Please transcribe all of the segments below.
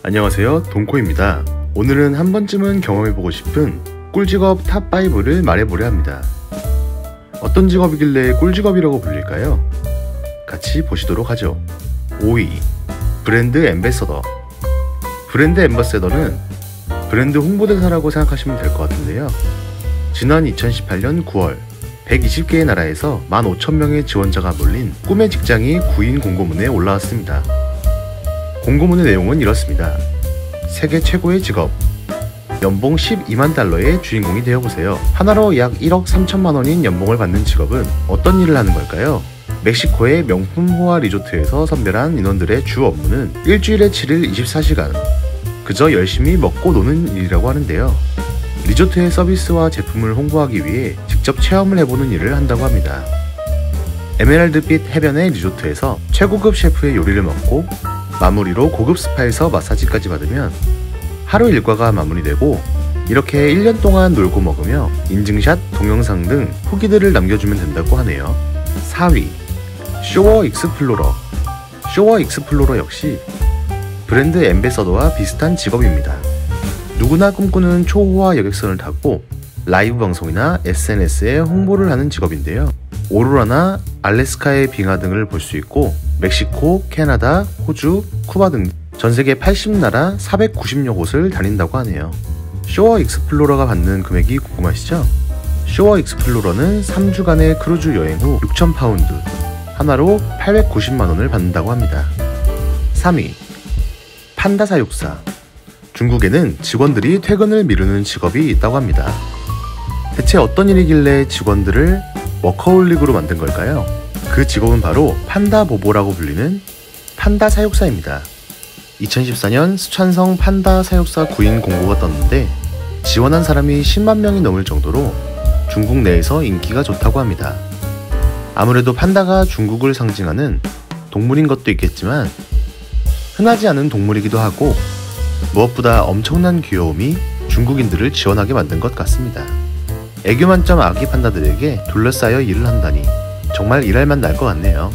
안녕하세요, 동코입니다. 오늘은 한 번쯤은 경험해보고 싶은 꿀직업 탑5를 말해보려 합니다. 어떤 직업이길래 꿀직업이라고 불릴까요? 같이 보시도록 하죠. 5위, 브랜드 앰베서더. 브랜드 앰버서더는 브랜드 홍보대사라고 생각하시면 될 것 같은데요. 지난 2018년 9월 120개의 나라에서 15,000명의 지원자가 몰린 꿈의 직장이 구인 공고문에 올라왔습니다. 공고문의 내용은 이렇습니다. 세계 최고의 직업, 연봉 12만 달러의 주인공이 되어보세요. 하나로 약 1억 3천만 원인 연봉을 받는 직업은 어떤 일을 하는 걸까요? 멕시코의 명품 호화 리조트에서 선별한 인원들의 주 업무는 일주일에 7일 24시간 그저 열심히 먹고 노는 일이라고 하는데요. 리조트의 서비스와 제품을 홍보하기 위해 직접 체험을 해보는 일을 한다고 합니다. 에메랄드빛 해변의 리조트에서 최고급 셰프의 요리를 먹고 마무리로 고급 스파에서 마사지까지 받으면 하루 일과가 마무리되고, 이렇게 1년 동안 놀고 먹으며 인증샷, 동영상 등 후기들을 남겨주면 된다고 하네요. 4위, 쇼어 익스플로러. 쇼어 익스플로러 역시 브랜드 앰베서더와 비슷한 직업입니다. 누구나 꿈꾸는 초호화 여객선을 타고 라이브 방송이나 SNS에 홍보를 하는 직업인데요. 오로라나 알래스카의 빙하 등을 볼 수 있고, 멕시코, 캐나다, 호주, 쿠바 등 전세계 80나라 490여 곳을 다닌다고 하네요. 쇼어 익스플로러가 받는 금액이 궁금하시죠? 쇼어 익스플로러는 3주간의 크루즈 여행 후 6,000파운드, 하나로 890만원을 받는다고 합니다. 3위, 판다 사육사. 중국에는 직원들이 퇴근을 미루는 직업이 있다고 합니다. 대체 어떤 일이길래 직원들을 워커홀릭으로 만든 걸까요? 그 직업은 바로 판다 보보라고 불리는 판다 사육사입니다. 2014년 수촨성 판다 사육사 구인 공고가 떴는데 지원한 사람이 10만 명이 넘을 정도로 중국 내에서 인기가 좋다고 합니다. 아무래도 판다가 중국을 상징하는 동물인 것도 있겠지만 흔하지 않은 동물이기도 하고, 무엇보다 엄청난 귀여움이 중국인들을 지원하게 만든 것 같습니다. 애교 만점 아기 판다들에게 둘러싸여 일을 한다니 정말 일할만 날 것 같네요.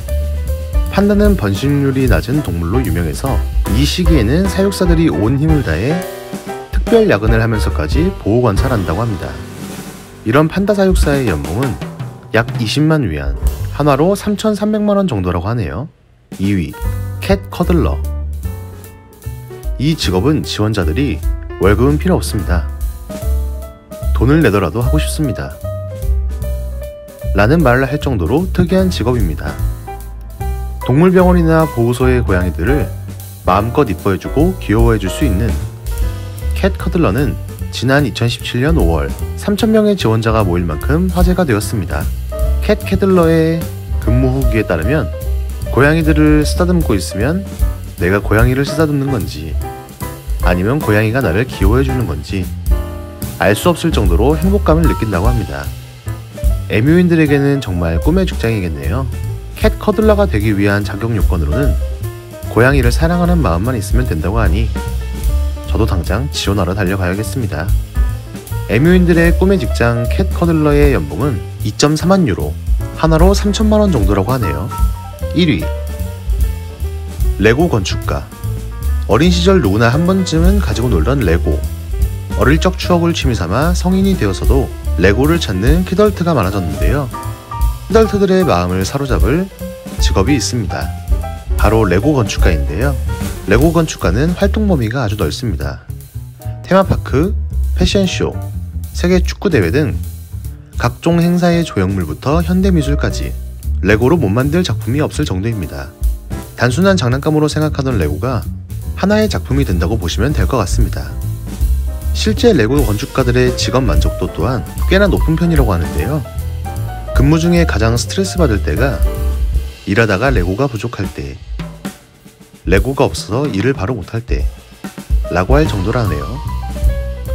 판다는 번식률이 낮은 동물로 유명해서 이 시기에는 사육사들이 온 힘을 다해 특별 야근을 하면서까지 보호 관찰한다고 합니다. 이런 판다 사육사의 연봉은 약 20만 위안, 하나로 3,300만원 정도라고 하네요. 2위, 캣 커들러. 이 직업은 지원자들이 월급은 필요 없습니다. 돈을 내더라도 하고 싶습니다 라는 말을 할 정도로 특이한 직업입니다. 동물병원이나 보호소의 고양이들을 마음껏 이뻐해주고 귀여워해줄 수 있는 캣 커들러는 지난 2017년 5월 3,000명의 지원자가 모일 만큼 화제가 되었습니다. 캣 커들러의 근무 후기에 따르면 고양이들을 쓰다듬고 있으면 내가 고양이를 쓰다듬는 건지 아니면 고양이가 나를 귀여워해주는 건지 알 수 없을 정도로 행복감을 느낀다고 합니다. 애묘인들에게는 정말 꿈의 직장이겠네요. 캣 커들러가 되기 위한 자격 요건으로는 고양이를 사랑하는 마음만 있으면 된다고 하니 저도 당장 지원하러 달려가야겠습니다. 애묘인들의 꿈의 직장 캣 커들러의 연봉은 2.4만 유로, 하나로 3천만원 정도라고 하네요. 1위, 레고 건축가. 어린 시절 누구나 한 번쯤은 가지고 놀던 레고. 어릴 적 추억을 취미삼아 성인이 되어서도 레고를 찾는 키덜트가 많아졌는데요. 키덜트들의 마음을 사로잡을 직업이 있습니다. 바로 레고 건축가인데요. 레고 건축가는 활동 범위가 아주 넓습니다. 테마파크, 패션쇼, 세계 축구대회 등 각종 행사의 조형물부터 현대미술까지 레고로 못 만들 작품이 없을 정도입니다. 단순한 장난감으로 생각하던 레고가 하나의 작품이 된다고 보시면 될 것 같습니다. 실제 레고 건축가들의 직업 만족도 또한 꽤나 높은 편이라고 하는데요. 근무 중에 가장 스트레스 받을 때가 일하다가 레고가 부족할 때, 레고가 없어서 일을 바로 못할 때 라고 할 정도라네요.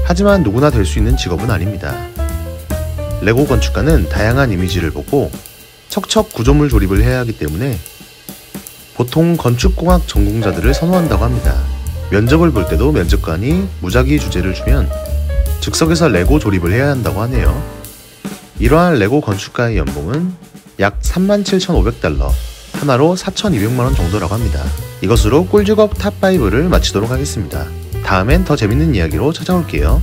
하지만 누구나 될 수 있는 직업은 아닙니다. 레고 건축가는 다양한 이미지를 보고 척척 구조물 조립을 해야 하기 때문에 보통 건축공학 전공자들을 선호한다고 합니다. 면접을 볼 때도 면접관이 무작위 주제를 주면 즉석에서 레고 조립을 해야 한다고 하네요. 이러한 레고 건축가의 연봉은 약 37,500달러, 하나로 4,200만원 정도라고 합니다. 이것으로 꿀직업 탑5를 마치도록 하겠습니다. 다음엔 더 재밌는 이야기로 찾아올게요.